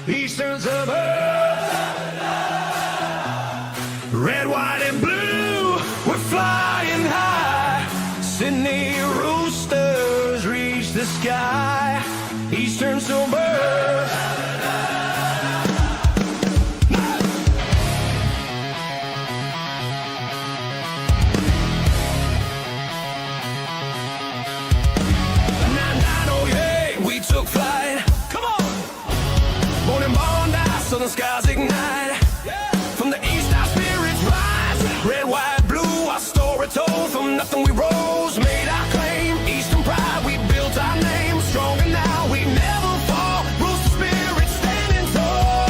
Eastern suburbs. Red, white, and blue, we're flying high. Sydney Roosters reach the sky. Eastern suburbs. Took flight. Come on. Born in Bondi, so the skies ignite. From the east, our spirits rise. Red, white, blue, our story told. From nothing we rose, made our claim. Eastern pride, we built our name. Stronger now, we never fall. Rooster spirit standing tall.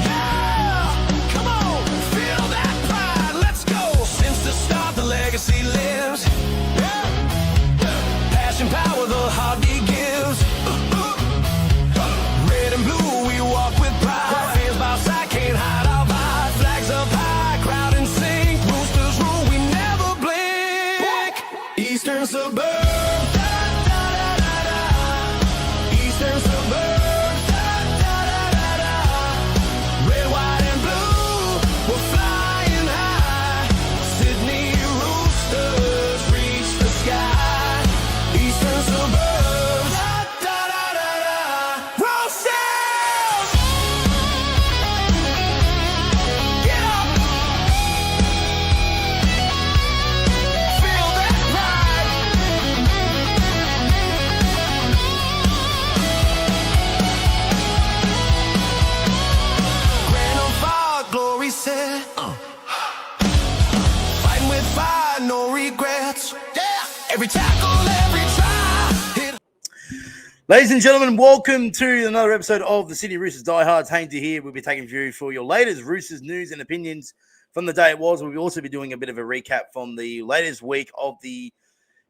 Yeah, come on, feel that pride. Let's go. Since the start, the legacy lives. Power the heartbeat gives. Red and blue, we walk with pride. Fans by side, can't hide our vibe. Flags up high, crowd in sync. Roosters rule, we never blink. Eastern suburbs. Eastern suburbs. Red, white, and blue, we're flying high. Sydney Roosters reach the sky. Eastern suburbs. Roosters! Get up! Feel that pride! Grand on fire, glory set. Fighting with fire, no regrets. Yeah! Every tackle, every try. Hit. Ladies and gentlemen, welcome to another episode of the Sydney Roosters Diehards. Haynesy here. We'll be taking you for your latest Roosters news and opinions from the day it was. We'll also be doing a bit of a recap from the latest week of the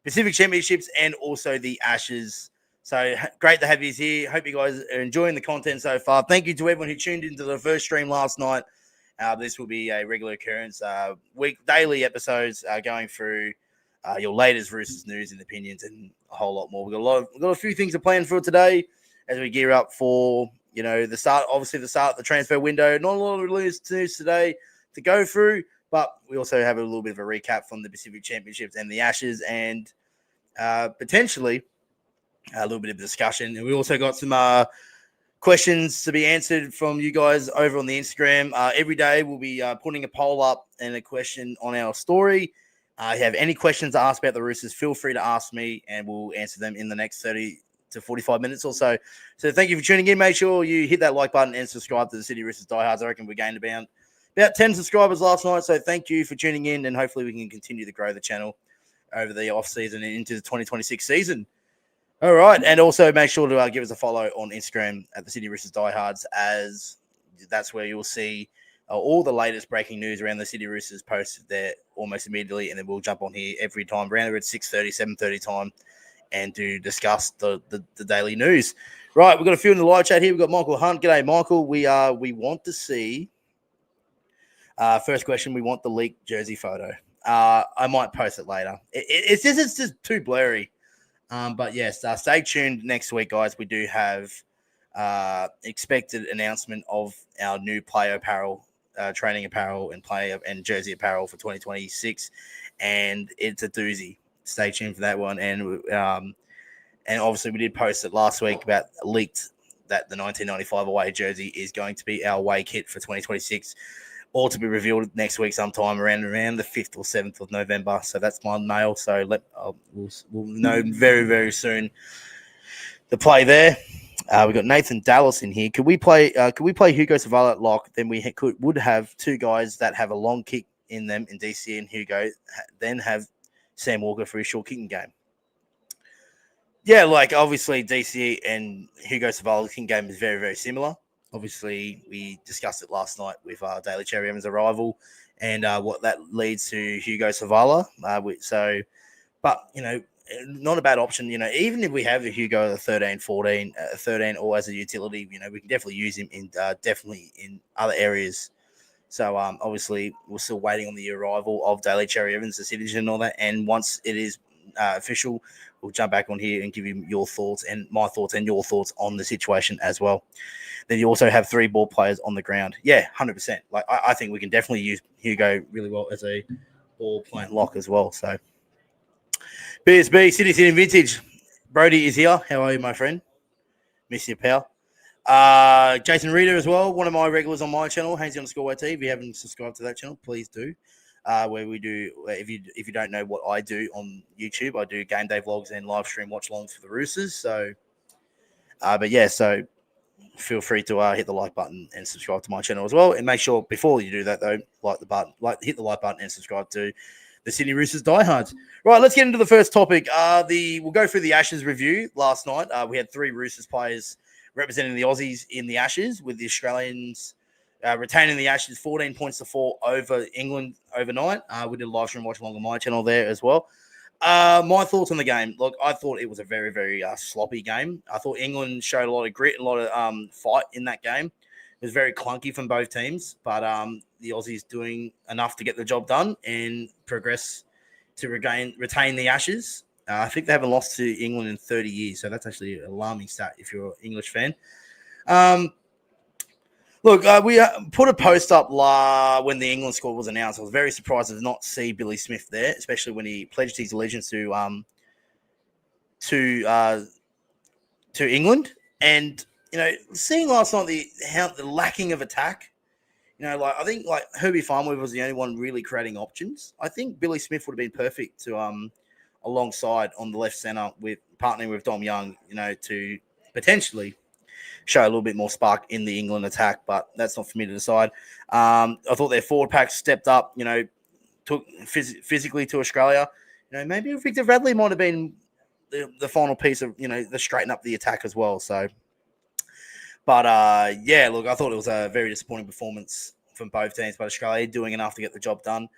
Pacific Championships and also the Ashes. So great to have you here. Hope you guys are enjoying the content so far. Thank you to everyone who tuned into the first stream last night. This will be a regular occurrence. Daily episodes going through your latest Roosters news and opinions and a whole lot more. We've got a few things to plan for today as we gear up for, the start of the transfer window. Not a lot of news today to go through, but we also have a little bit of a recap from the Pacific Championships and the Ashes and potentially a little bit of discussion. And we also got some questions to be answered from you guys over on the Instagram. Every day we'll be putting a poll up and a question on our story. If you have any questions to ask about the Roosters, feel free to ask me and we'll answer them in the next 30 to 45 minutes or so. So thank you for tuning in. Make sure you hit that like button and subscribe to the Sydney Roosters Diehards. I reckon we gained about 10 subscribers last night. So thank you for tuning in and hopefully we can continue to grow the channel over the off season and into the 2026 season. All right. And also make sure to give us a follow on Instagram at the Sydney Roosters Diehards, as that's where you'll see all the latest breaking news around the Sydney Roosters posted there almost immediately. And then we'll jump on here every time around at 6:30, 7:30 time and to discuss the daily news. Right. We've got a few in the live chat here. We've got Michael Hunt. G'day, Michael. We want to see first question. We want the leaked jersey photo. I might post it later. It's just too blurry. But yes, stay tuned next week, guys. We do have expected announcement of our new player apparel, training apparel, and player and jersey apparel for 2026, and it's a doozy. Stay tuned for that one. And obviously we did post it last week about leaked that the 1995 away jersey is going to be our away kit for 2026. All to be revealed next week sometime around the 5th or 7th of November. So that's my mail. So we'll know very, very soon the play there. We've got Nathan Dallas in here. Could we play Hugo Savala at lock? Then we would have two guys that have a long kick in them in DC and Hugo. Then have Sam Walker for his short kicking game. Yeah, like obviously DC and Hugo Savala's kicking game is very, very similar. Obviously, we discussed it last night with Daly Cherry Evans' arrival and what that leads to Hugo Savala. But, not a bad option. Even if we have a Hugo at 13, 14, 13 or as a utility, we can definitely use him in other areas. So, obviously, we're still waiting on the arrival of Daly Cherry Evans, the citizen and all that. And once it is official, we'll jump back on here and give you your thoughts and my thoughts and your thoughts on the situation as well. Then you also have 3 ball players on the ground. Yeah, 100%. Like I think we can definitely use Hugo really well as a ball plant lock as well. So BSB City Vintage. Brody is here. How are you, my friend? Miss you, pal. Jason Reader as well, one of my regulars on my channel, Haynesy_YT. If you haven't subscribed to that channel, please do. Where we do, if you don't know what I do on YouTube, I do game day vlogs and live stream watch longs for the Roosters. So, so feel free to hit the like button and subscribe to my channel as well. And make sure before you do that though, hit the like button and subscribe to the Sydney Roosters Diehards. Right, let's get into the first topic. We'll go through the Ashes review last night. We had 3 Roosters players representing the Aussies in the Ashes, with the Australians retaining the Ashes 14 points to 4 over England overnight. We did a live stream watch along on my channel there as well. My thoughts on the game. Look, I thought it was a very, very sloppy game. I thought England showed a lot of grit and a lot of fight in that game. It was very clunky from both teams, but the Aussies doing enough to get the job done and progress to retain the Ashes. I think they haven't lost to England in 30 years, so that's actually an alarming stat if you're an English fan. Look, we put a post up when the England squad was announced. I was very surprised to not see Billy Smith there, especially when he pledged his allegiance to England. And seeing last night the lacking of attack. I think Herbie Farnworth was the only one really creating options. I think Billy Smith would have been perfect to alongside on the left centre with partnering with Dom Young, to potentially show a little bit more spark in the England attack, but that's not for me to decide. I thought their forward pack stepped up, took physically to Australia. Maybe Victor Radley might have been the final piece of, the straighten up the attack as well. So, but look, I thought it was a very disappointing performance from both teams, but Australia doing enough to get the job done.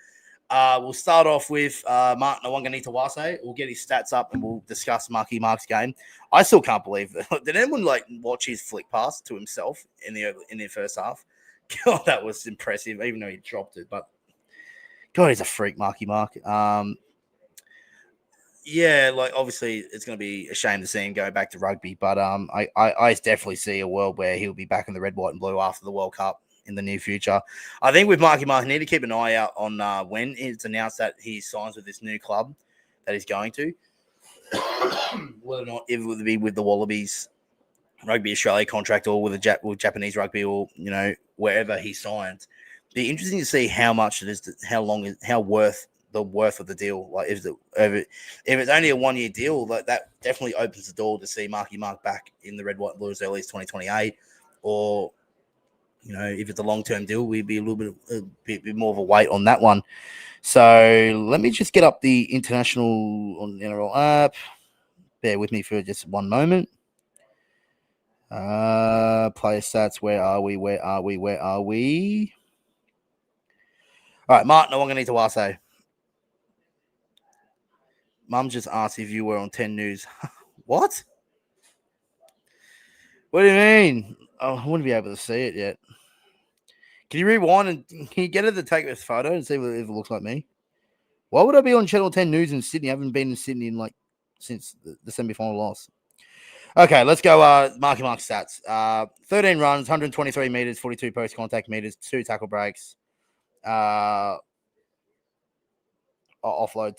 We'll start off with Mark Nawanganitawase. We'll get his stats up and we'll discuss Marky Mark's game. I still can't believe that. Did anyone watch his flick pass to himself in the first half? God, that was impressive, even though he dropped it. But God, he's a freak, Marky Mark. Obviously it's going to be a shame to see him go back to rugby, but I definitely see a world where he'll be back in the red, white, and blue after the World Cup in the near future. I think with Marky Mark, need to keep an eye out on when it's announced that he signs with this new club that he's going to. Whether or not it would be with the Wallabies Rugby Australia contract or with Japanese rugby or wherever he signs. Be interesting to see how much it is, how worth of the deal. If it's only a 1-year deal, that definitely opens the door to see Marky Mark back in the red, white, and blue as early as 2028, or if it's a long-term deal, we'd be a bit more of a wait on that one. So let me just get up the international on the NRL app. Bear with me for just one moment. Player stats. Where are we? All right, Martin, I'm going to need to ask. Mum just asked if you were on 10 News. What? What do you mean? Oh, I wouldn't be able to see it yet. Can you rewind and can you get her to take this photo and see if it looks like me? Why would I be on Channel 10 News in Sydney? I haven't been in Sydney since the semi-final loss. Okay, let's go. Marky Mark stats. 13 runs, 123 meters, 42 post-contact meters, 2 tackle breaks. One offload.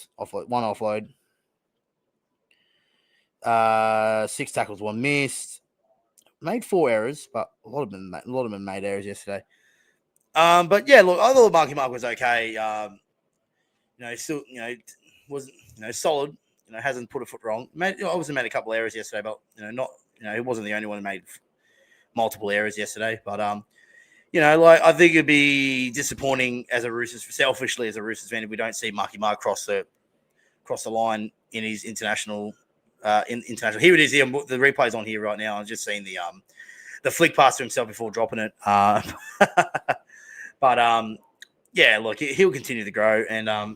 6 tackles, 1 missed. Made 4 errors, but a lot of them made errors yesterday. But yeah, look, I thought Marky Mark was okay. Still, was solid. Hasn't put a foot wrong. Obviously made a couple of errors yesterday, but he wasn't the only one who made multiple errors yesterday. But I think it'd be disappointing selfishly as a Roosters fan, if we don't see Marky Mark cross the line in his international. International. Here it is. Here, the replay's on here right now. I'm just seeing the flick pass to himself before dropping it. But look, he'll continue to grow, and I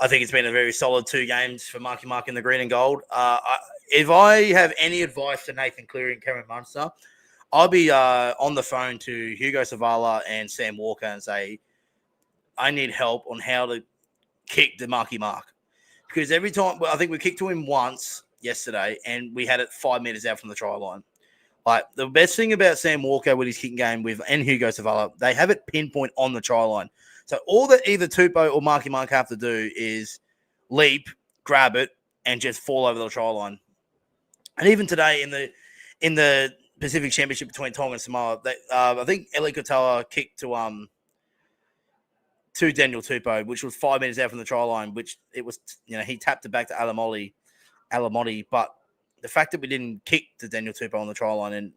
think it's been a very solid 2 games for Marky Mark in the green and gold. If I have any advice to Nathan Cleary and Cameron Munster, I'll be on the phone to Hugo Savala and Sam Walker and say, I need help on how to kick the marky mark. Because every time, I think we kicked to him once yesterday, and we had it 5 meters out from the try line. Like, the best thing about Sam Walker with his kicking game and Hugo Savala, they have it pinpoint on the try line. So all that either Tupou or Marky Mark have to do is leap, grab it, and just fall over the try line. And even today in the Pacific Championship between Tonga and Samoa, I think Eli Katoa kicked to Daniel Tupou, which was 5 meters out from the try line, which it was, he tapped it back to Alamotti, but the fact that we didn't kick to Daniel Tupou on the try line, and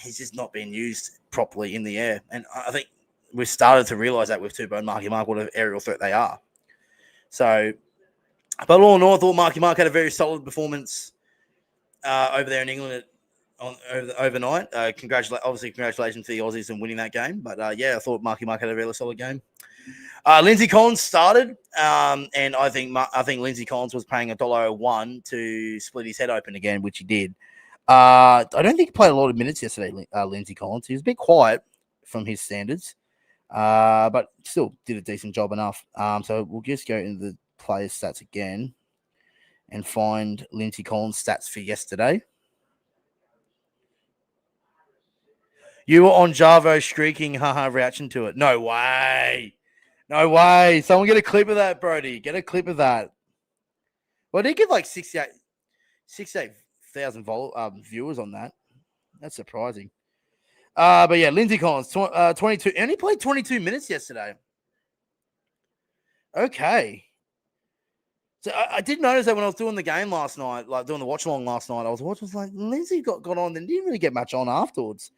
he's just not being used properly in the air. And I think we've started to realise that with Tupou and Marky Mark, what an aerial threat they are. So, but all in all, I thought Marky Mark had a very solid performance over there in England overnight. Congratulations to the Aussies in winning that game. But I thought Marky Mark had a really solid game. Lindsay Collins started, and I think Lindsay Collins was paying $1.01 to split his head open again, which he did. I don't think he played a lot of minutes yesterday, Lindsay Collins. He was a bit quiet from his standards, but still did a decent job enough. So we'll just go into the player stats again and find Lindsay Collins' stats for yesterday. You were on Javo streaking, reaction to it. No way. Someone get a clip of that, Brody. Get a clip of that. Well, they get like 68,000 viewers on that. That's surprising. But yeah, Lindsay Collins, 22. Only played 22 minutes yesterday. Okay. So I did notice that when I was doing the game last night, like doing the watch along last night, I was watching, like, Lindsay got on and didn't really get much on afterwards.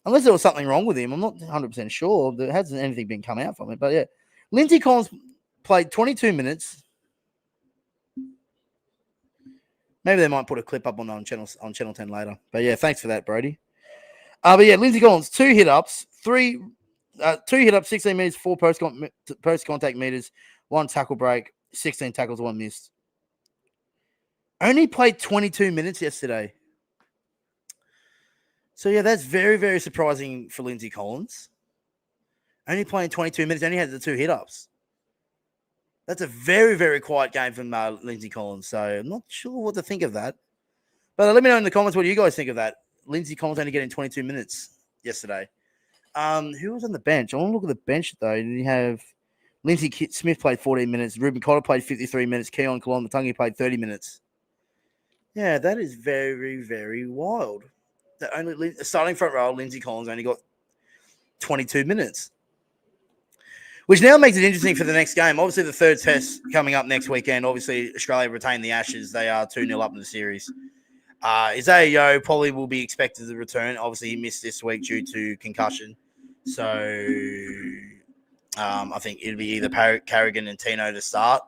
Unless there was something wrong with him. I'm not 100% sure. There hasn't anything been come out from it. But yeah, Lindsay Collins played 22 minutes. Maybe they might put a clip up on Channel 10 later. But yeah, thanks for that, Brody. But yeah, Lindsay Collins, 2 hit-ups, 2 hit-ups, 16 meters, 4 post-contact meters, 1 tackle break, 16 tackles, 1 missed. Only played 22 minutes yesterday. So, yeah, that's very, very surprising for Lindsay Collins. Only playing 22 minutes, only had the 2 hit-ups. That's a very, very quiet game from Lindsay Collins. So, I'm not sure what to think of that. But let me know in the comments what you guys think of that. Lindsay Collins only getting 22 minutes yesterday. Who was on the bench? I want to look at the bench, though. Did you have Lindsay Smith played 14 minutes. Ruben Cotter played 53 minutes. Keon Kalon-Matangi played 30 minutes. Yeah, that is very, very wild. The starting front row, Lindsay Collins only got 22 minutes. Which now makes it interesting for the next game. Obviously, the third test coming up next weekend. Obviously, Australia retained the Ashes. They are 2-0 up in the series. Isaiah Yeo probably will be expected to return. Obviously, he missed this week due to concussion. So, I think it'll be either Carrigan and Tino to start.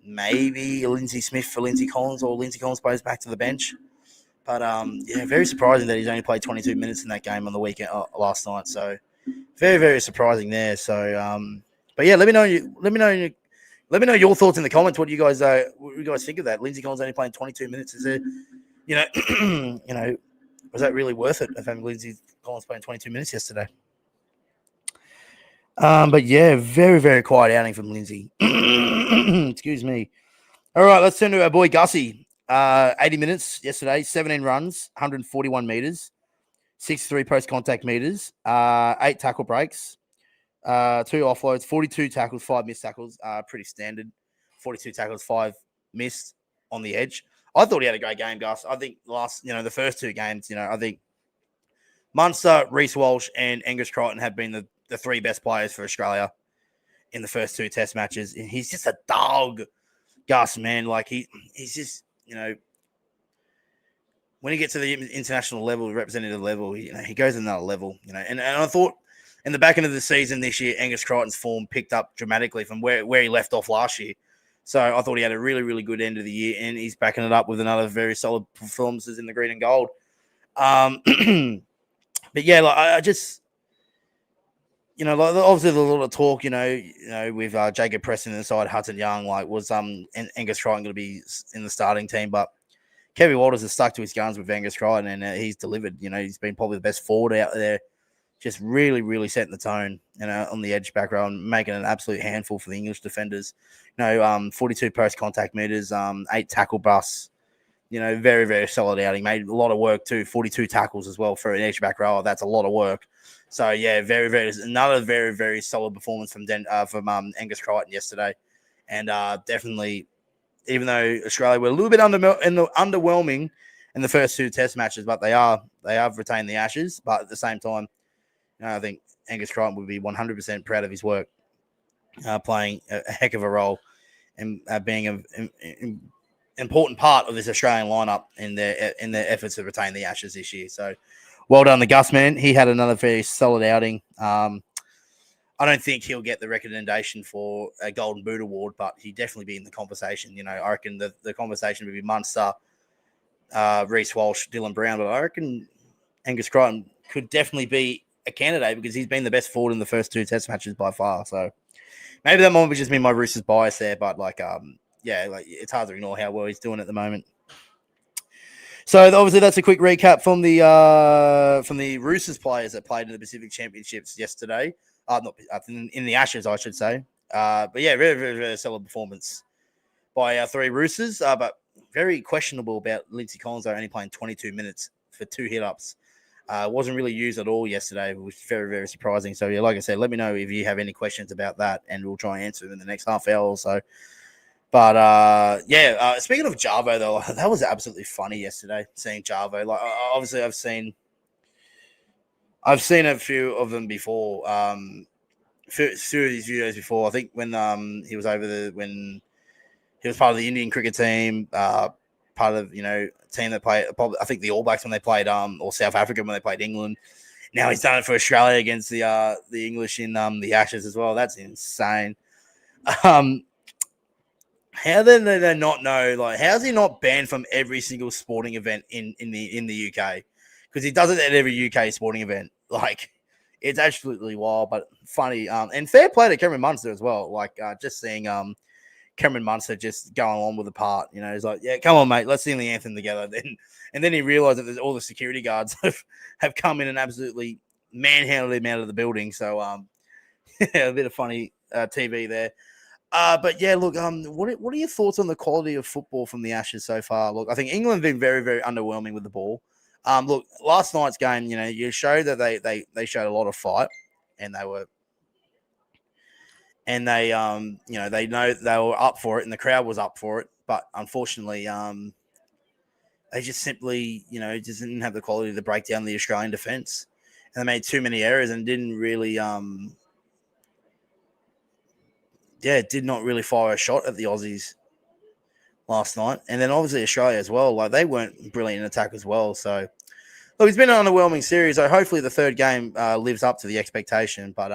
Maybe Lindsay Smith for Lindsay Collins, or Lindsay Collins plays back to the bench. But, very surprising that he's only played 22 minutes in that game on the weekend last night. So, very, very surprising there. So, but yeah, let me know your thoughts in the comments. What you guys think of that? Lindsay Collins only playing 22 minutes. Is it, was that really worth it of having Lindsay Collins playing 22 minutes yesterday? But yeah, very, very quiet outing from Lindsay. Excuse me. All right, let's turn to our boy Gussie. 80 minutes yesterday, 17 runs, 141 meters, 63 post-contact meters, 8 tackle breaks, 2 offloads, 42 tackles, 5 missed tackles, pretty standard. 42 tackles, 5 missed on the edge. I thought he had a great game, Gus. I think the first 2 games, I think Munster, Reece Walsh, and Angus Crichton have been the 3 best players for Australia in the first 2 test matches. And he's just a dog, Gus, man. Like, he's just, when he gets to the international level, representative level, he goes another level, And I thought in the back end of the season this year, Angus Crichton's form picked up dramatically from where he left off last year. So I thought he had a really, really good end of the year, and he's backing it up with another very solid performances in the green and gold. But yeah, like I just, obviously there's a lot of talk, with Jacob Preston inside Hudson Young, like was Angus Crichton going to be in the starting team, but Kevin Walters has stuck to his guns with Angus Crichton, and he's delivered. He's been probably the best forward out there just really, really setting the tone, on the edge back row and making an absolute handful for the English defenders. 42 post contact meters, 8 tackle busts. Very, very solid outing. Made a lot of work too. 42 tackles as well for an edge back rower. That's a lot of work. So yeah, another very, very solid performance from Angus Crichton yesterday, and definitely, even though Australia were a little bit underwhelming in the first 2 Test matches, but they have retained the Ashes. But at the same time, I think Angus Crichton would be 100% proud of his work, playing a heck of a role and being an important part of this Australian lineup in their efforts to retain the Ashes this year. So, well done, the Gus man. He had another very solid outing. I don't think he'll get the recommendation for a Golden Boot award, but he'd definitely be in the conversation. I reckon the conversation would be Munster, Reece Walsh, Dylan Brown, but I reckon Angus Crichton could definitely be a candidate because he's been the best forward in the first 2 Test matches by far. So maybe that might be just me, my Roosters bias there, but it's hard to ignore how well he's doing at the moment. So obviously that's a quick recap from the Roosters players that played in the Pacific Championships yesterday. Not in the Ashes, I should say. But yeah, very, very, very solid performance by our 3 Roosters. But very questionable about Lindsay Collins only playing 22 minutes for 2 hit-ups. Wasn't really used at all yesterday, which is very, very surprising. So yeah, like I said, let me know if you have any questions about that, and we'll try and answer them in the next half hour or so. But speaking of Jarvo though, that was absolutely funny yesterday. Seeing Jarvo, obviously I've seen a few of them before. A few of these videos before. I think when he was when he was part of the Indian cricket team, part of team that played. I think the All Blacks when they played or South Africa when they played England. Now he's done it for Australia against the English in the Ashes as well. That's insane. How then do they not know? How is he not banned from every single sporting event in the UK? Because he does it at every UK sporting event. It's absolutely wild, but funny. And fair play to Cameron Munster as well. Just seeing Cameron Munster just going on with the part. He's like, yeah, come on, mate, let's sing the anthem together. And then he realized that all the security guards have come in and absolutely manhandled him out of the building. So a bit of funny TV there. But yeah, look, what are your thoughts on the quality of football from the Ashes so far? Look, I think England have been very, very underwhelming with the ball. Look, last night's game, you showed that they showed a lot of fight, and they were, and they they know they were up for it, and the crowd was up for it. But unfortunately, they just simply, just didn't have the quality to break down the Australian defence, and they made too many errors and didn't really, did not really fire a shot at the Aussies last night. And then obviously Australia as well. They weren't brilliant in attack as well. So, look, it's been an underwhelming series. So hopefully the third game lives up to the expectation. But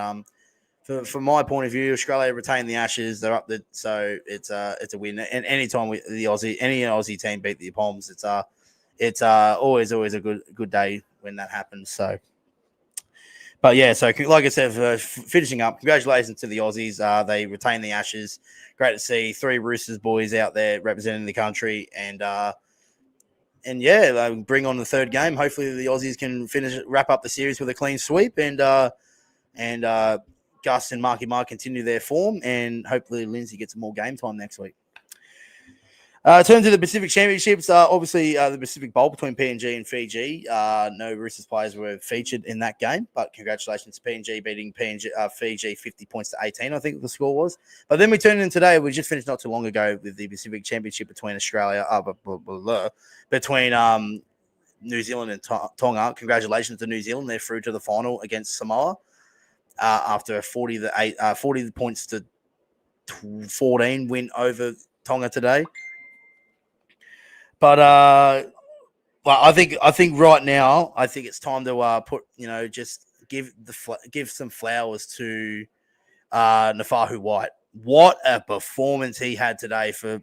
from my point of view, Australia retained the Ashes. They're up so it's a win. And anytime any Aussie team beat the Poms, it's always a good day when that happens. So. But yeah, so like I said, finishing up, congratulations to the Aussies. They retained the Ashes. Great to see 3 Roosters boys out there representing the country, and they bring on the third game. Hopefully, the Aussies can wrap up the series with a clean sweep, and Gus and Marky Mark continue their form, and hopefully Lindsay gets more game time next week. In terms of the Pacific Championships, obviously the Pacific Bowl between PNG and Fiji. No Roosters players were featured in that game, but congratulations to PNG beating Fiji 50 points to 18, I think the score was. But then we turned in today. We just finished not too long ago with the Pacific Championship between between New Zealand and Tonga. Congratulations to New Zealand. They're through to the final against Samoa after a 40 points to 14 win over Tonga today. But I think right now, I think it's time to put just give some flowers to Nafahu White. What a performance he had today for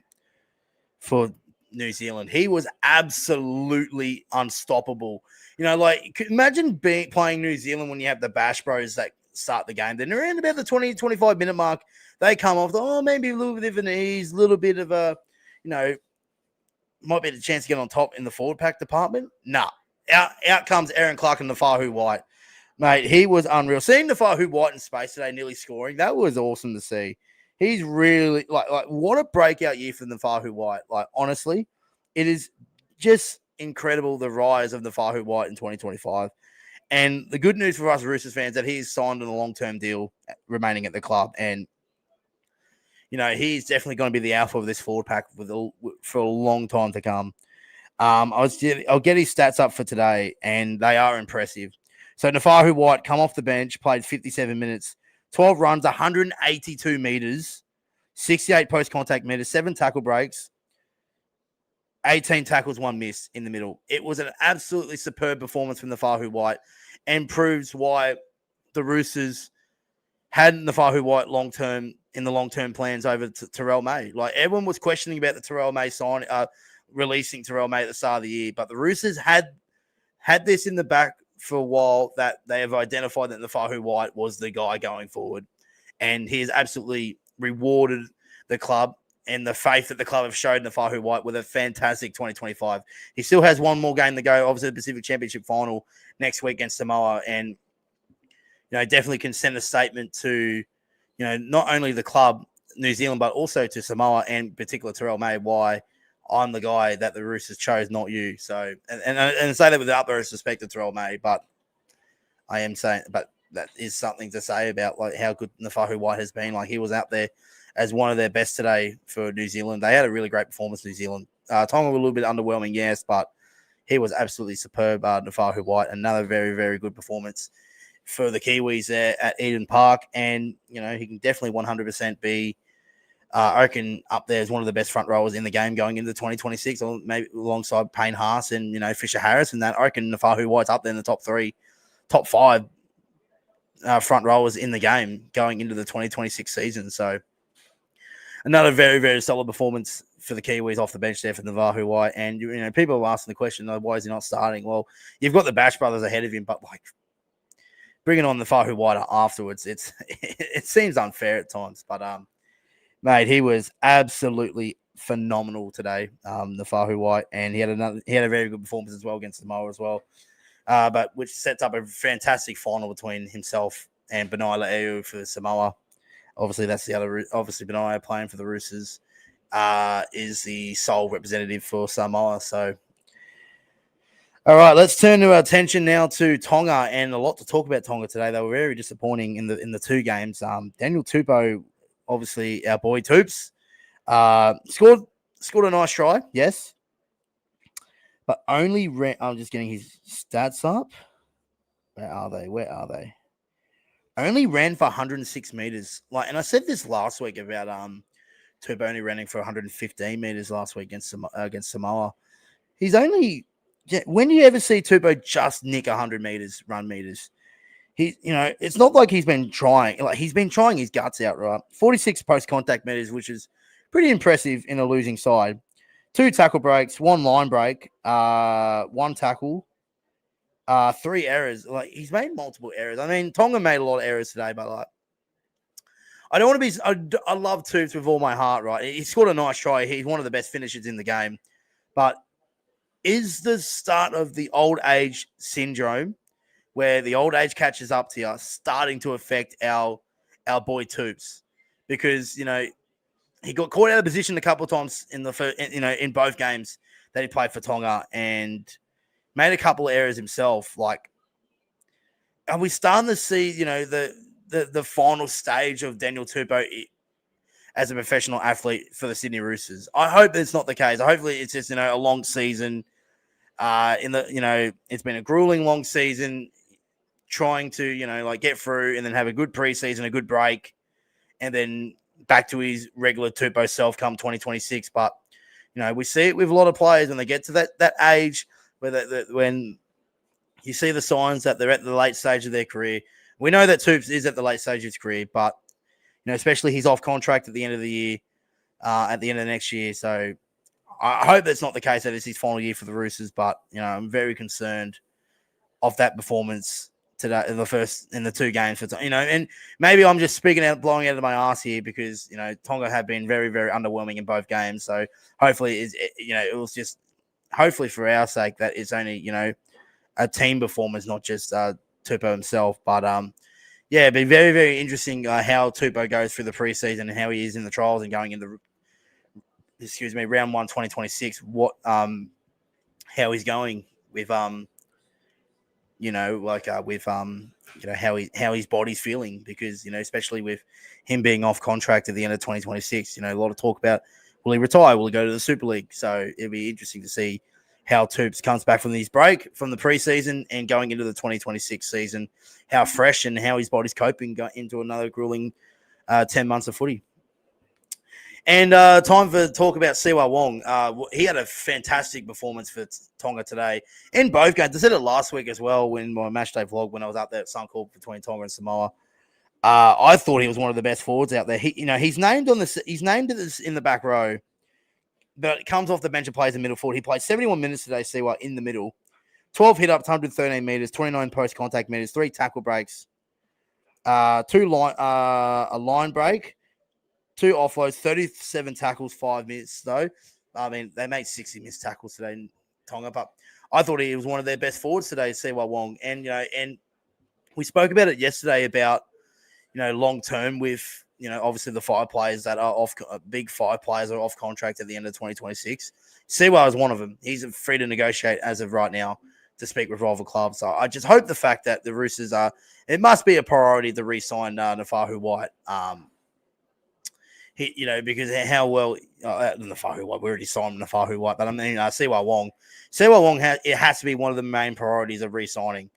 New Zealand. He was absolutely unstoppable. Imagine playing New Zealand when you have the Bash Bros that start the game. Then around about the 20-25 minute mark, they come off. Maybe a little bit of an ease, a little bit of a might be a chance to get on top in the forward pack department. Nah. Out comes Aaron Clark and Nafahu White. Mate, he was unreal. Seeing the Fahu White in space today, nearly scoring, that was awesome to see. He's really like what a breakout year for the Fahu White. Like honestly, it is just incredible the rise of the Fahu White in 2025. And the good news for us Roosters fans that he's signed on a long-term deal remaining at the club. And he's definitely going to be the alpha of this forward pack for a long time to come. I'll get his stats up for today, and they are impressive. So Nafahu White come off the bench, played 57 minutes, 12 runs, 182 meters, 68 post-contact meters, 7 tackle breaks, 18 tackles, 1 miss in the middle. It was an absolutely superb performance from Nafahu White and proves why the Roosters had Nafahu White in the long-term plans over Terrell May. Like everyone was questioning about the Terrell May releasing Terrell May at the start of the year, but the Roosters had this in the back for a while that they have identified that Nafahu White was the guy going forward, and he has absolutely rewarded the club and the faith that the club have showed Nafahu White with a fantastic 2025. He still has one more game to go, obviously the Pacific Championship final next week against Samoa, and definitely can send a statement to not only the club New Zealand but also to Samoa and in particular Terrell May why I'm the guy that the Roosters chose, not you. So, and say that with the utmost respect to Terrell May, but I am saying, but that is something to say about like how good Nafahu White has been. Like he was out there as one of their best today for New Zealand. They had a really great performance, New Zealand. Tonga was a little bit underwhelming, yes, but he was absolutely superb. Nafahu White, another very, very good performance for the Kiwis there at Eden Park, and he can definitely 100% be. I reckon up there is one of the best front rowers in the game going into 2026, or maybe alongside Payne Haas and Fisher Harris, and that I reckon Nafahu White's up there in the top 5 front rowers in the game going into the 2026 season. So another very, very solid performance for the Kiwis off the bench there for Nafahu White. And people are asking the question, why is he not starting? Well, you've got the Bash brothers ahead of him, but like bringing on Nafahu White afterwards, it seems unfair at times, but mate, he was absolutely phenomenal today, Nafahu White, and he had a very good performance as well against Samoa as well, but which sets up a fantastic final between himself and Benai Le'eu for Samoa. Obviously, that's the other. Obviously, Benai playing for the Roosters is the sole representative for Samoa. So, all right, let's turn our attention now to Tonga, and a lot to talk about Tonga today. They were very disappointing in the 2 games. Daniel Tupou. Obviously, our boy Toops scored a nice try, yes, but only ran. I'm just getting his stats up. Where are they? Only ran for 106 meters. And I said this last week about Tupou only running for 115 meters last week against Samoa. He's only. When do you ever see Tupou just nick 100 meters, run meters? It's not like he's been trying. Like he's been trying his guts out, right? 46 post-contact meters, which is pretty impressive in a losing side. 2 tackle breaks, 1 line break, 1 tackle, 3 errors. Like he's made multiple errors. I mean, Tonga made a lot of errors today, but like I don't want to be. I love Toops with all my heart, right? He scored a nice try. He's one of the best finishers in the game, but is the start of the old age syndrome, where the old age catches up to you, starting to affect our boy Toops, because he got caught out of position a couple of times in the first, in both games that he played for Tonga, and made a couple of errors himself. Like, are we starting to see the final stage of Daniel Tupou as a professional athlete for the Sydney Roosters? I hope that's not the case. Hopefully, it's just a long season. It's been a grueling long season, trying to get through and then have a good preseason, a good break, and then back to his regular Tupou self come 2026. But we see it with a lot of players when they get to that age where when you see the signs that they're at the late stage of their career. We know that Toops is at the late stage of his career, but especially he's off contract at the end of the year, at the end of next year. So I hope that's not the case, that it's his final year for the Roosters, but I'm very concerned of that performance today in the 2 games for and maybe I'm just blowing out of my ass here, because Tonga have been very, very underwhelming in both games. So hopefully it was just hopefully for our sake that it's only a team performance, not just Tupou himself. But yeah, it'd be very, very interesting how Tupou goes through the preseason and how he is in the trials and going into round 1 2026. What how he's going with how his body's feeling, because especially with him being off contract at the end of 2026, a lot of talk about, will he retire, will he go to the Super League? So it'll be interesting to see how Toops comes back from his break from the preseason and going into the 2026 season, how fresh and how his body's coping into another grueling 10 months of footy. And time for talk about Siwa Wong. He had a fantastic performance for Tonga today in both games. I said it last week as well when my matchday vlog, when I was out there at Suncorp between Tonga and Samoa. I thought he was one of the best forwards out there. He's named in the back row, but it comes off the bench and plays the middle forward. He played 71 minutes today, Siwa, in the middle. 12 hit-ups, 113 metres, 29 post-contact metres, 3 tackle breaks, a line break, 2 offloads, 37 tackles, 5 minutes, though. I mean, they made 60 missed tackles today in Tonga, but I thought he was one of their best forwards today, Siwa Wong. And, and we spoke about it yesterday about, long-term with, obviously the 5 players that are off, big 5 players are off contract at the end of 2026. Siwa is one of them. He's free to negotiate as of right now to speak with rival clubs. So I just hope the fact that the Roosters it must be a priority to re-sign Nafahu White. Because how well Nafahu White, we already signed Nafahu White, but I mean Siwa Wong. Siwa Wong it has to be one of the main priorities of re-signing,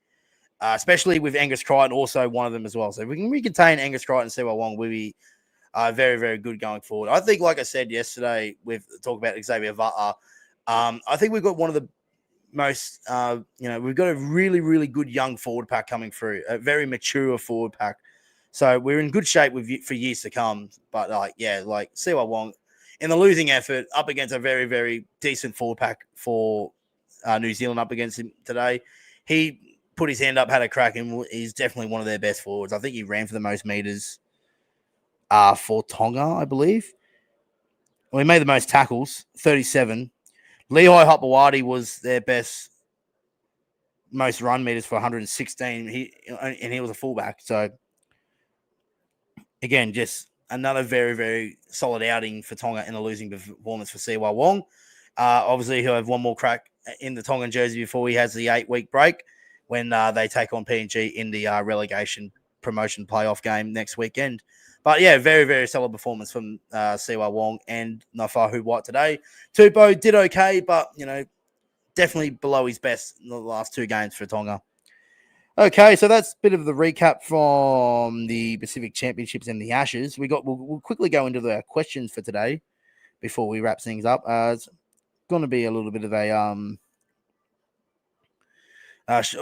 especially with Angus Crichton, also one of them as well. So if we can recontain Angus Crichton and Siwa Wong, we'll be very, very good going forward. I think, like I said yesterday, with talk about Xavier Vata, I think we've got one of the most, we've got a really, really good young forward pack coming through, a very mature forward pack. So we're in good shape for years to come. But Siwa Wong in the losing effort up against a very, very decent forward pack for New Zealand up against him today. He put his hand up, had a crack, and he's definitely one of their best forwards. I think he ran for the most meters for Tonga, I believe. Well, he made the most tackles, 37. Lehigh Hopewadi was their most run meters for 116. He was a fullback. So again, just another very, very solid outing for Tonga in a losing performance for Siwa Wong. Obviously, he'll have one more crack in the Tongan jersey before he has the 8-week break when they take on PNG in the relegation promotion playoff game next weekend. But yeah, very, very solid performance from Siwa Wong and Nafahu White today. Tupou did okay, but, definitely below his best in the last 2 games for Tonga. Okay, so that's a bit of the recap from the Pacific Championships and the Ashes. We'll quickly go into the questions for today before we wrap things up. It's going to be a little bit of a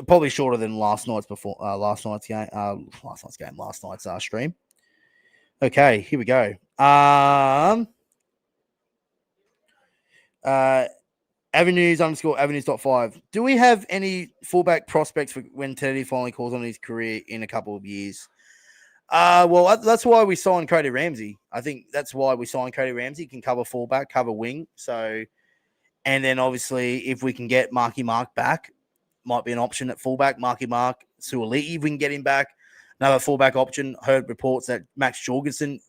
probably shorter than last night's stream. Okay, here we go. Avenues_avenues.5. Do we have any fullback prospects for when Teddy finally calls on his career in a couple of years? Well, that's why we signed Cody Ramsey. I think that's why we signed Cody Ramsey. He can cover fullback, cover wing. So, and then obviously if we can get Marky Mark back, might be an option at fullback. Marky Mark, Suoliti, if we can get him back. Another fullback option. Heard reports that Max Jorgensen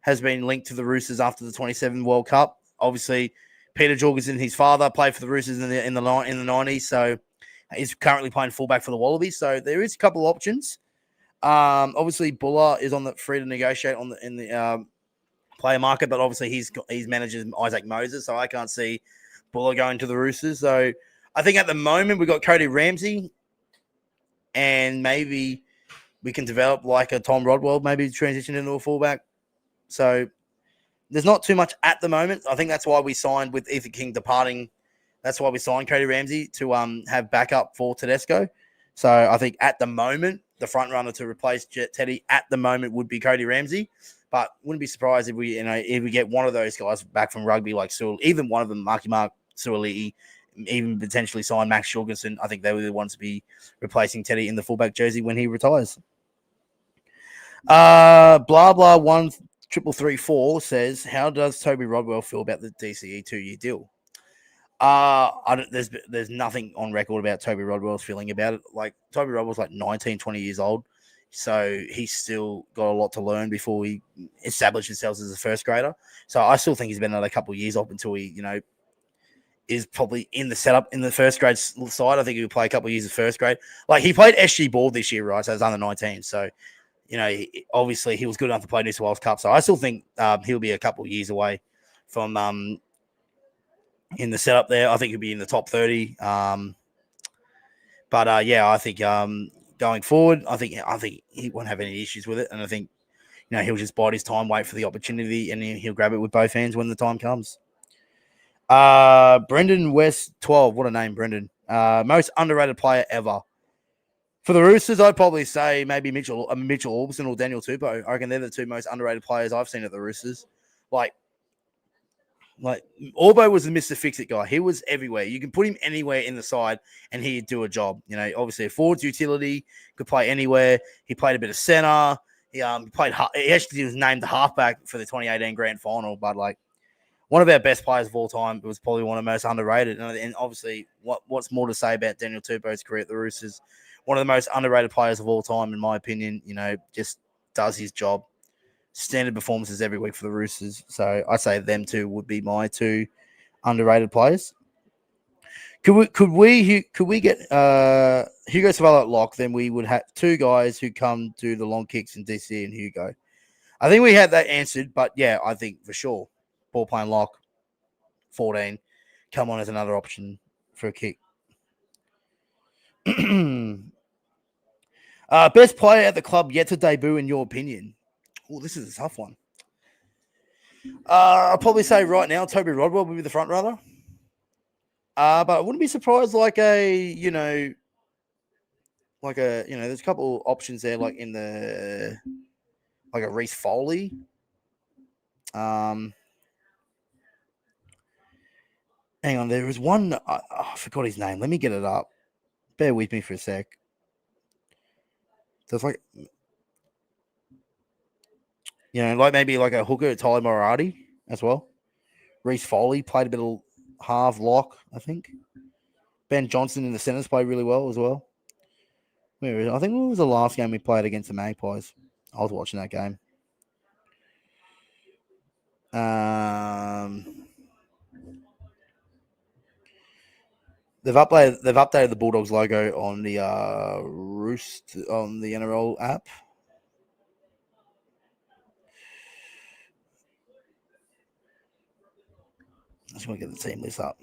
has been linked to the Roosters after the 27 World Cup. Obviously, Peter Jorgensen, his father, played for the Roosters in the 90s, so he's currently playing fullback for the Wallabies. So there is a couple of options. Obviously, Buller is on the free to negotiate in the player market, but obviously he's manages Isaac Moses, so I can't see Buller going to the Roosters. So I think at the moment we've got Cody Ramsey, and maybe we can develop like a Tom Rodwell, maybe transition into a fullback. So there's not too much at the moment. I think that's why we signed with Ethan King departing. That's why we signed Cody Ramsey to have backup for Tedesco. So I think at the moment, the front runner to replace Teddy at the moment would be Cody Ramsey. But wouldn't be surprised if we get one of those guys back from rugby, like Sewell, even one of them, Marky Mark, Suoliti, even potentially sign Max Jorgensen. I think they were the ones to be replacing Teddy in the fullback jersey when he retires. Blah blah 1334 says, how does Toby Rodwell feel about the DCE 2-year deal? There's nothing on record about Toby Rodwell's feeling about it. Like Toby Rodwell's like 19, 20 years old, so he's still got a lot to learn before he establishes himself as a first grader. So I still think he's been another couple of years off until he, is probably in the setup in the first grade side. I think he'll play a couple of years of first grade. Like he played SG ball this year, right? So it's under 19. So, obviously he was good enough to play New South Wales Cup. So I still think he'll be a couple of years away from in the setup there. I think he'll be in the top 30. I think going forward, I think he won't have any issues with it. And I think, he'll just bide his time, wait for the opportunity, and he'll grab it with both hands when the time comes. Brendan West 12. What a name, Brendan. Most underrated player ever. For the Roosters, I'd probably say maybe Mitchell Orbison or Daniel Tupou. I reckon they're the two most underrated players I've seen at the Roosters. Like Orbo was the Mr. Fix-It guy. He was everywhere. You can put him anywhere in the side and he'd do a job. Obviously a forward's utility, could play anywhere. He played a bit of center. He actually was named the halfback for the 2018 grand final, but one of our best players of all time. It was probably one of the most underrated. And obviously, what's more to say about Daniel Tupou's career at the Roosters? One of the most underrated players of all time, in my opinion. Just does his job. Standard performances every week for the Roosters. So I say them two would be my two underrated players. Could we get Hugo Savala at lock? Then we would have two guys who come to the long kicks in DC and Hugo. I think we had that answered, but yeah, I think for sure. Ball playing lock, 14. Come on as another option for a kick. Best player at the club yet to debut, in your opinion? Oh, this is a tough one. I'll probably say right now, Toby Rodwell would be the front runner. But I wouldn't be surprised there's a couple options there, like in the, like a Reece Foley. Hang on, there was one. I forgot his name. Let me get it up. Bear with me for a sec. So it's maybe like a hooker, Tyler Moriarty as well. Reece Foley played a bit of half lock, I think. Ben Johnson in the centers played really well as well. I think it was the last game we played against the Magpies. I was watching that game. They've updated the Bulldogs logo on the on the NRL app. I just want to get the team list up.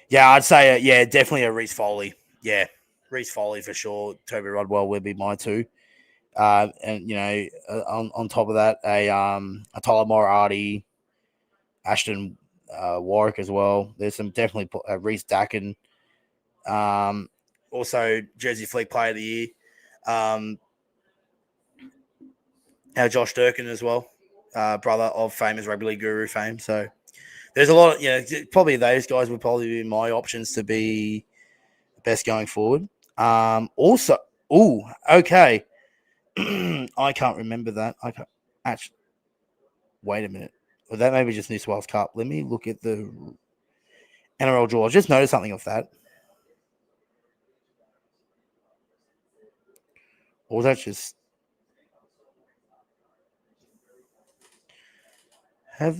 Yeah, I'd say definitely a Reece Foley. Yeah, Reece Foley for sure. Toby Rodwell would be my two. On top of that, a Tyler Moriarty, Ashton Warwick as well. There's some definitely Reece Dacken. Also Jersey Fleet Player of the Year. Our Josh Durkin as well, brother of famous rugby league guru fame. So there's a lot of, probably those guys would probably be my options to be best going forward. Okay. I can't remember that. I can't actually. Wait a minute. Well, that may be just New South Wales Cup. Let me look at the NRL draw. I just noticed something of that. Or was that just let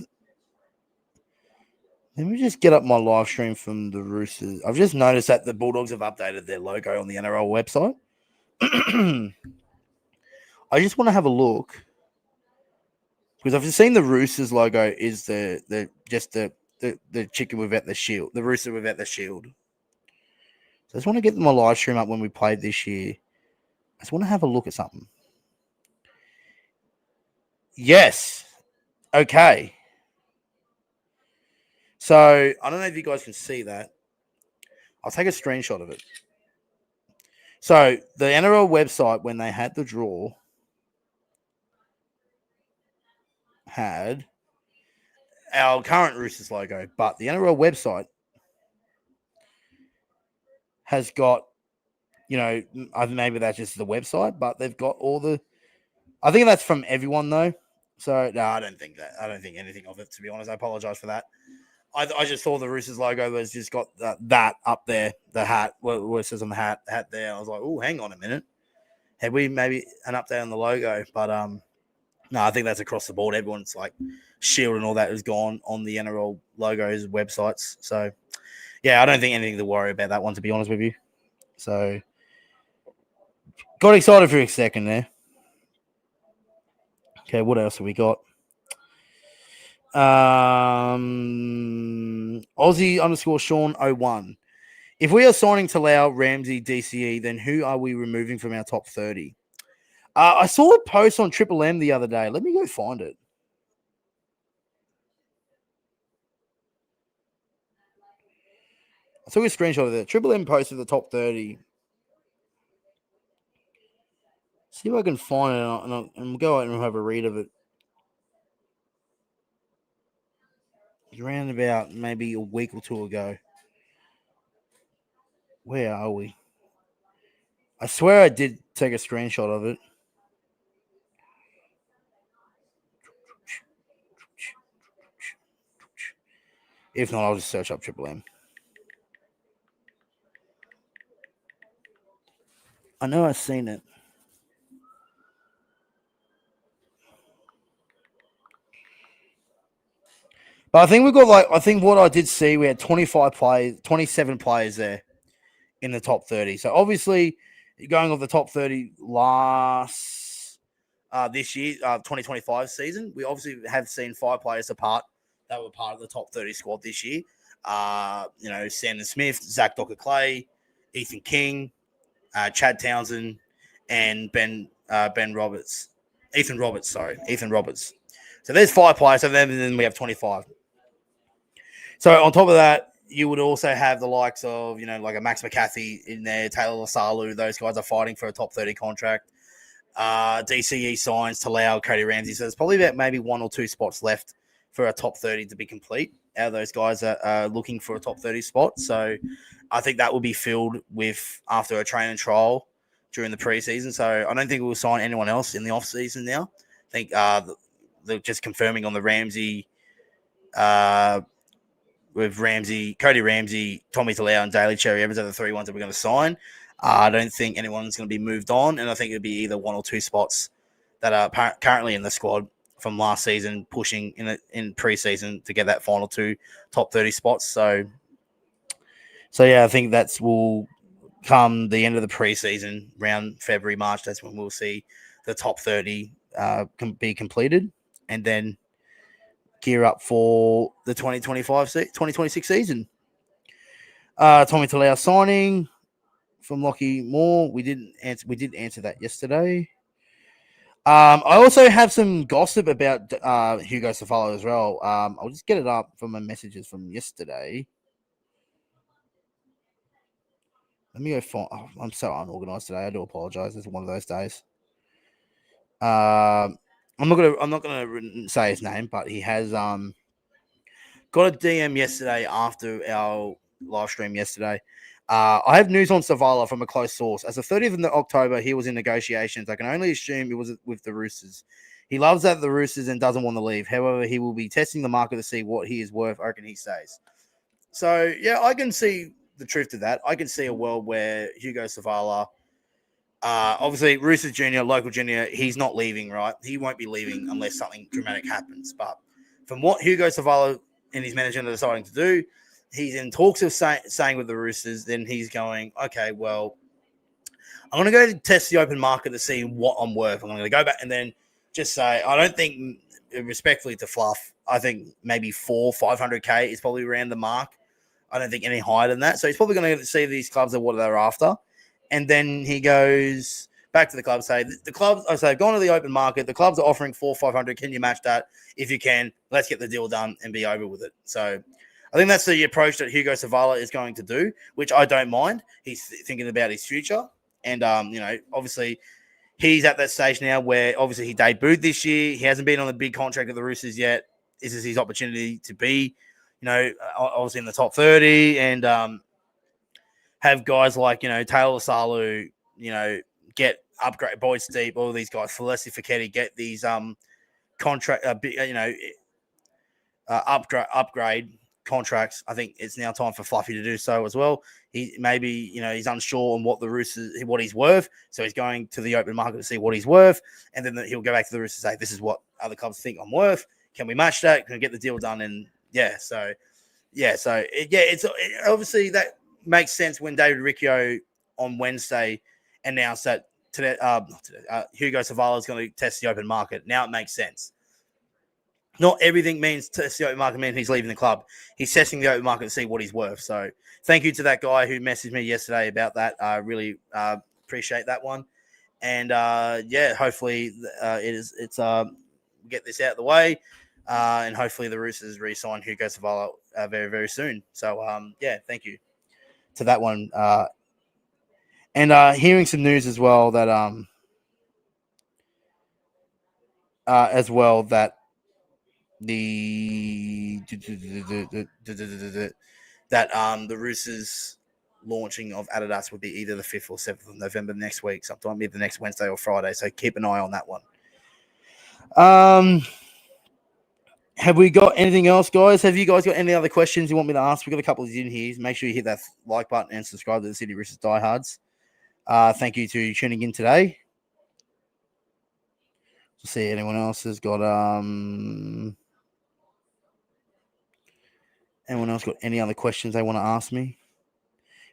me just get up my live stream from the Roosters. I've just noticed that the Bulldogs have updated their logo on the NRL website. I just want to have a look because I've seen the Roosters logo is the chicken without the shield, the rooster without the shield. So I just want to get my live stream up when we played this year. I just want to have a look at something. Yes. Okay. So I don't know if you guys can see that. I'll take a screenshot of it. So the NRL website, when they had the draw, had our current Roosters logo, but the NRL website has got, maybe that's just the website, but they've got all the, I think that's from everyone though. So no, I don't think that. I don't think anything of it. To be honest, I apologize for that. I just saw the Roosters logo was just got that up there, the hat, what it says on the hat there. I was like, oh, hang on a minute. Had we maybe an update on the logo? But no, I think that's across the board. Everyone's like Shield and all that is gone on the NRL logos websites. So yeah, I don't think anything to worry about that one, to be honest with you. So got excited for a second there. Okay, what else have we got? Aussie _ Sean 01. If we are signing Talau, Ramsey, DCE, then who are we removing from our top 30? I saw a post on Triple M the other day. Let me go find it. I took a screenshot of it. Triple M posted the top 30. See if I can find it and we'll go out and have a read of it. Around about maybe a week or two ago. Where are we? I swear I did take a screenshot of it. If not, I'll just search up Triple M. I know I've seen it. But I think we've got I think what I did see, we had 25 players, 27 players there in the top 30. So obviously, going off the top 30 last this year, 2025 season, we obviously have seen 5 players depart that were part of the top 30 squad this year. Sandon Smith, Zach Docker-Clay, Ethan King, Chad Townsend, and Ben Roberts. Ethan Roberts. So there's 5 players, and then we have 25. So on top of that, you would also have the likes of, like a Max McCarthy in there, Taylor Lasalu. Those guys are fighting for a top 30 contract. DCE signs Talau, Cody Ramsey. So there's probably about maybe 1 or 2 spots left for a top 30 to be complete. Out of those guys are looking for a top 30 spot. So I think that will be filled with after a train and trial during the preseason. So I don't think we'll sign anyone else in the off season now. I think they're just confirming on the Ramsey with Ramsey, Cody Ramsey, Tommy Talau, and Daly Cherry Evans are the 3 ones that we're going to sign. I don't think anyone's going to be moved on, and I think it'll be either 1 or 2 spots that are currently in the squad from last season, pushing in preseason to get that final 2 top 30 spots. So yeah, I think that will come the end of the preseason, around February, March. That's when we'll see the top 30 be completed, and then gear up for the 2026 season. Tommy Talau signing from Lockie Moore. We did answer that yesterday. I also have some gossip about Hugo Safalo as well. I'll just get it up from my messages from yesterday. Let me go find. Oh, I'm so unorganized today. I do apologize. It's one of those days. I'm not gonna say his name, but he has got a DM yesterday after our live stream yesterday. I have news on Savala from a close source. As of 30th of October, he was in negotiations. I can only assume it was with the Roosters. He loves that the Roosters and doesn't want to leave. However, he will be testing the market to see what he is worth. I reckon he stays. So, yeah, I can see the truth to that. I can see a world where Hugo Savala, obviously, Roosters Junior, local junior, he's not leaving, right? He won't be leaving unless something dramatic happens. But from what Hugo Savala and his management are deciding to do, he's in talks of saying with the Roosters, then he's going, okay, well, I'm going to go test the open market to see what I'm worth. I'm going to go back and then just say, I don't think, respectfully to Fluff, I think maybe 500K is probably around the mark. I don't think any higher than that. So he's probably going to see these clubs are what they're after. And then he goes back to the club, say, the clubs, I say, gone to the open market. The clubs are offering 500. Can you match that? If you can, let's get the deal done and be over with it. So I think that's the approach that Hugo Savala is going to do, which I don't mind. He's thinking about his future. And, obviously he's at that stage now where obviously he debuted this year. He hasn't been on the big contract of the Roosters yet. This is his opportunity to be, obviously in the top 30 and have guys like, Taylor Salu, get upgrade Boyd Steep, all these guys, Felicity Fiketti, get these contract, upgrade contracts. I think it's now time for Fluffy to do so as well. He's unsure on what he's worth, so he's going to the open market to see what he's worth, and then he'll go back to the Roosters and say, "This is what other clubs think I'm worth. Can we match that? Can we get the deal done?" And it's obviously that makes sense when David Riccio on Wednesday announced that today, Hugo Savala is going to test the open market. Now it makes sense. Not everything means test the open market means he's leaving the club. He's testing the open market to see what he's worth. So thank you to that guy who messaged me yesterday about that. I really appreciate that one. And hopefully get this out of the way. And hopefully the Roosters re-sign Hugo Savala very, very soon. So thank you to that one. And hearing some news as well that the Roosters launching of Adidas would be either the 5th or 7th of November next week, sometime either next Wednesday or Friday. So keep an eye on that one. Have we got anything else, guys? Have you guys got any other questions you want me to ask? We've got a couple of in here. Make sure you hit that like button and subscribe to the Sydney Roosters Diehards. Thank you to tuning in today. Let's see anyone else has got anyone else got any other questions they want to ask me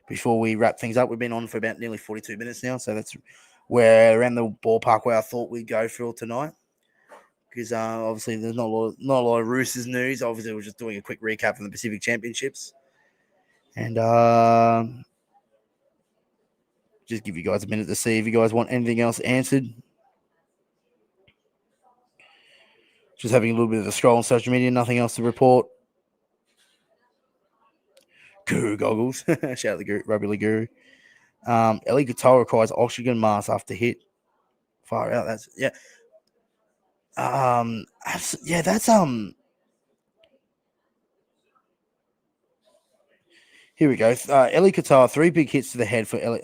before we wrap things up? We've been on for about nearly 42 minutes now, so that's around the ballpark where I thought we'd go for tonight. Because obviously there's not a lot of Roosters news. Obviously, we're just doing a quick recap from the Pacific Championships, and just give you guys a minute to see if you guys want anything else answered. Just having a little bit of a scroll on social media. Nothing else to report. Guru goggles. Shout out the Rugby League Guru. Ellie Guitar requires oxygen mask after hit. Far out. That's here we go. Ellie Qatar, 3 big hits to the head for Ellie,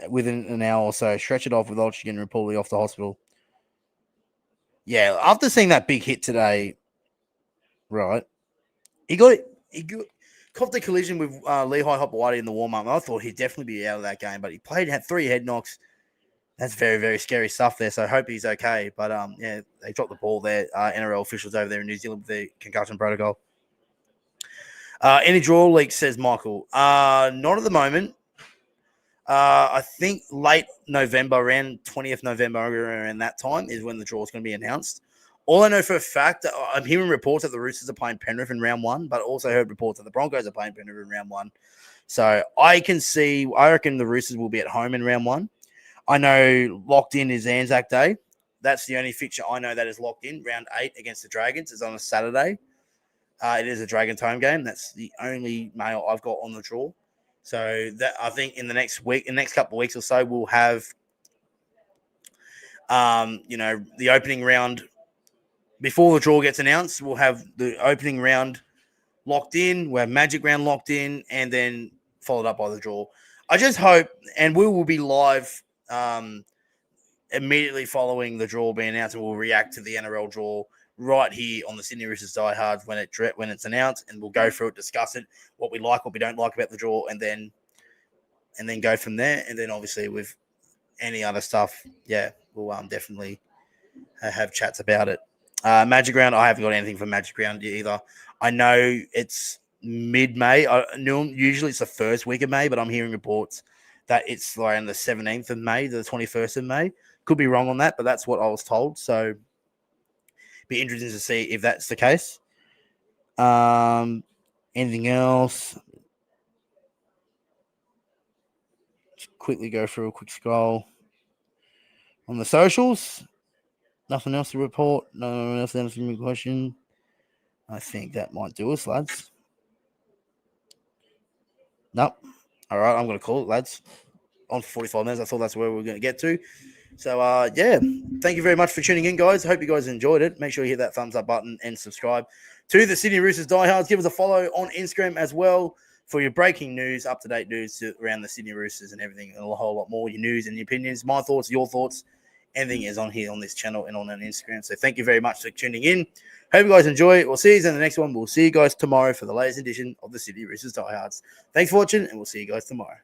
within an hour or so. Stretch it off with oxygen and reportedly off the hospital. Yeah, after seeing that big hit today, right? He copped a collision with Lehigh Hopewadi in the warm-up. I thought he'd definitely be out of that game, but he had 3 head knocks. That's very, very scary stuff there. So I hope he's okay. But they dropped the ball there. NRL officials over there in New Zealand with the concussion protocol. Any draw leaks, says Michael. Not at the moment. I think late November, around 20th November, around that time is when the draw is going to be announced. All I know for a fact, I'm hearing reports that the Roosters are playing Penrith in round 1, but also heard reports that the Broncos are playing Penrith in round 1. So I reckon the Roosters will be at home in round 1. I know locked in is Anzac Day. That's the only fixture I know that is locked in. Round 8 against the Dragons is on a Saturday. It is a Dragons home game. That's the only mail I've got on the draw. So that I think in the next couple of weeks or so, we'll have, the opening round before the draw gets announced. We'll have the opening round locked in. We'll have Magic Round locked in, and then followed up by the draw. I just hope, and we will be live immediately following the draw being announced, and we'll react to the NRL draw right here on the Sydney Roosters Diehards when it's announced, and we'll go through it, discuss it, what we like, what we don't like about the draw, and then go from there. And then obviously with any other stuff, we'll definitely have chats about it. Magic Round, I haven't got anything for Magic Round either. I know it's mid-May. Usually it's the first week of May, but I'm hearing reports that it's around the 17th of May to the 21st of May. Could be wrong on that, but that's what I was told. So be interesting to see if that's the case. Anything else? Just quickly go through a quick scroll on the socials. Nothing else to report. No one else answering me a question. I think that might do us, lads. Nope. All right, I'm going to call it, lads. On for 45 minutes. I thought that's where we were going to get to. So, thank you very much for tuning in, guys. Hope you guys enjoyed it. Make sure you hit that thumbs up button and subscribe to the Sydney Roosters Diehards. Give us a follow on Instagram as well for your breaking news, up-to-date news around the Sydney Roosters and everything, and a whole lot more, your news and your opinions, my thoughts, your thoughts, anything is on here on this channel and on our Instagram. So thank you very much for tuning in. Hope you guys enjoy. We'll see you in the next one. We'll see you guys tomorrow for the latest edition of the Sydney Roosters Diehards. Thanks for watching, and we'll see you guys tomorrow.